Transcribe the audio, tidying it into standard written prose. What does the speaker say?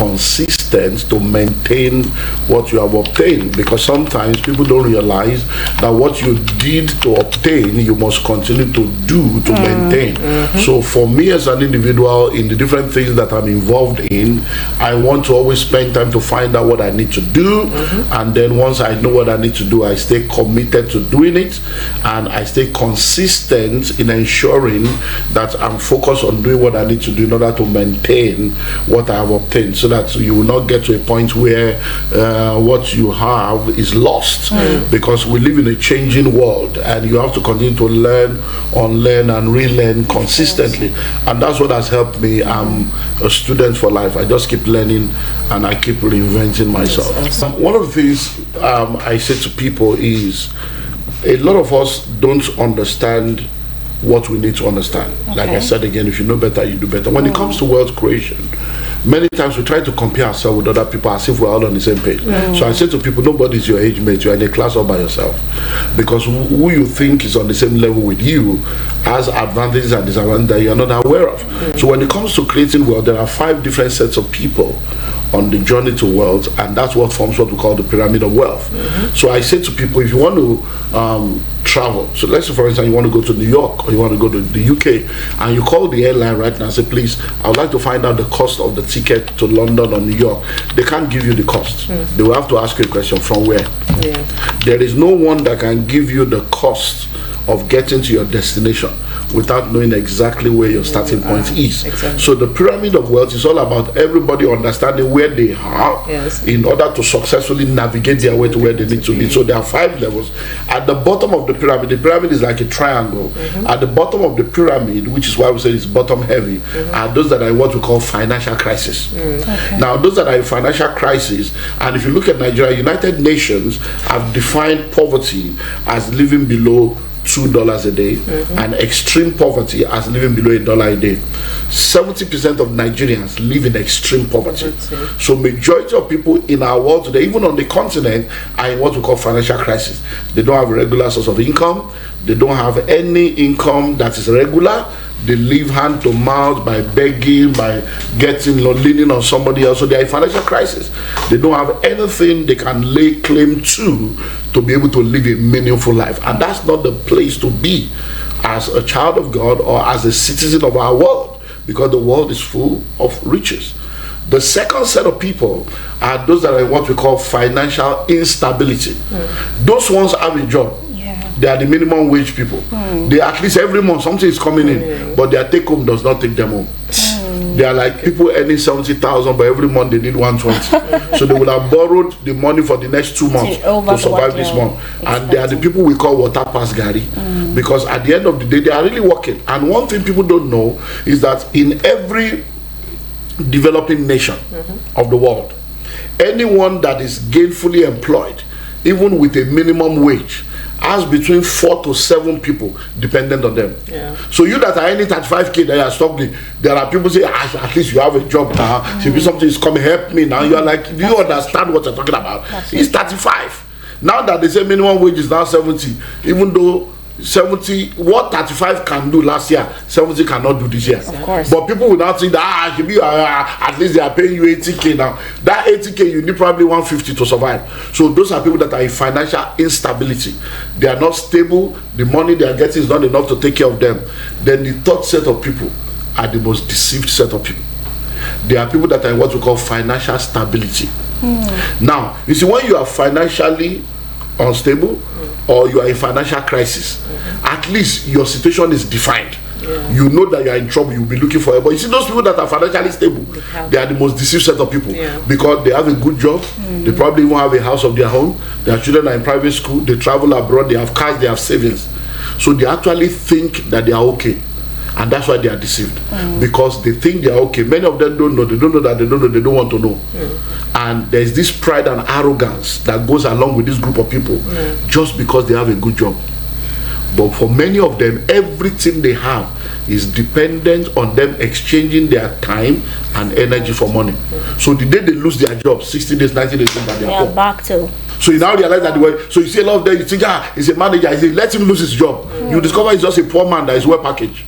consistent to maintain what you have obtained, because sometimes people don't realize that what you did to obtain, you must continue to do to maintain. So for me as an individual, in the different things that I'm involved in, I want to always spend time to find out what I need to do, and then once I know what I need to do, I stay committed to doing it, and I stay consistent in ensuring that I'm focused on doing what I need to do in order to maintain what I have obtained, so that you will not get to a point where what you have is lost, because we live in a changing world and you have to continue to learn, unlearn and relearn consistently, and that's what has helped me. I'm a student for life. I just keep learning and I keep reinventing myself. One of the things I say to people is, a lot of us don't understand what we need to understand. Like I said again, if you know better, you do better. When it comes to wealth creation, many times we try to compare ourselves with other people as if we're all on the same page. So I say to people, nobody's your age mate. You're in a class all by yourself, because who you think is on the same level with you has advantages and disadvantages that you're not aware of. So when it comes to creating wealth, there are 5 different sets of people on the journey to wealth, and that's what forms what we call the pyramid of wealth. So I say to people, if you want to travel, so let's say for instance you want to go to New York or you want to go to the UK, and you call the airline right now and say, please, I would like to find out the cost of the ticket to London or New York. They can't give you the cost. They will have to ask you a question, from where? There is no one that can give you the cost of getting to your destination without knowing exactly where your starting point is. So the pyramid of wealth is all about everybody understanding where they are in order to successfully navigate their way to where they need to be. So there are 5 levels. At the bottom of the pyramid is like a triangle. At the bottom of the pyramid, which is why we say it's bottom heavy, are those that are what we call financial crisis. Now those that are in financial crisis, and if you look at Nigeria, United Nations have defined poverty as living below $2 a day, and extreme poverty as living below $1 a day. 70% of Nigerians live in extreme poverty. So majority of people in our world today, even on the continent, are in what we call financial crisis. They don't have a regular source of income. They don't have any income that is regular. They live hand to mouth by begging, by getting leaning on somebody else. So they are in financial crisis. They don't have anything they can lay claim to be able to live a meaningful life. And that's not the place to be as a child of God or as a citizen of our world, because the world is full of riches. The second set of people are those that are what we call financial instability. Those ones have a job. They are the minimum wage people. They, at least every month something is coming in, but their take home does not take them home. They are like people earning 70,000, but every month they need 120. So they will have borrowed the money for the next 2 months to survive this month. And they are the people we call water pass Gary, because at the end of the day they are really working. And one thing people don't know is that in every developing nation of the world, anyone that is gainfully employed, even with a minimum wage, has between 4 to 7 people dependent on them. So you that are earning 35k that you are struggling, there are people say, at least you have a job now. So if something is coming, help me now. You are like, do you understand what you're talking about? It's 35. Now that they say minimum wage is now 70, even though 70, what 35 can do last year, 70 cannot do this year. Of course. But people will not think that at least they are paying you 80k now. That 80k you need probably 150 to survive. So those are people that are in financial instability. They are not stable. The money they are getting is not enough to take care of them. Then the third set of people are the most deceived set of people. They are people that are in what we call financial stability. Now, you see, when you are financially unstable or you are in financial crisis, at least your situation is defined. You know that you are in trouble, you'll be looking for it. But you see, those people that are financially stable, they are the most deceived set of people, because they have a good job, they probably even have a house of their own, their children are in private school, they travel abroad, they have cars, they have savings. So they actually think that they are okay. And that's why they are deceived, because they think they are okay. Many of them don't know. They don't know that they don't know. They don't want to know. And there's this pride and arrogance that goes along with this group of people, just because they have a good job. But for many of them, everything they have is dependent on them exchanging their time and energy for money. So the day they lose their job, 60 days, 90 days, they are back to. So you now realize that so you see a lot of them, you think, he's a manager, let him lose his job. You discover he's just a poor man that is well packaged.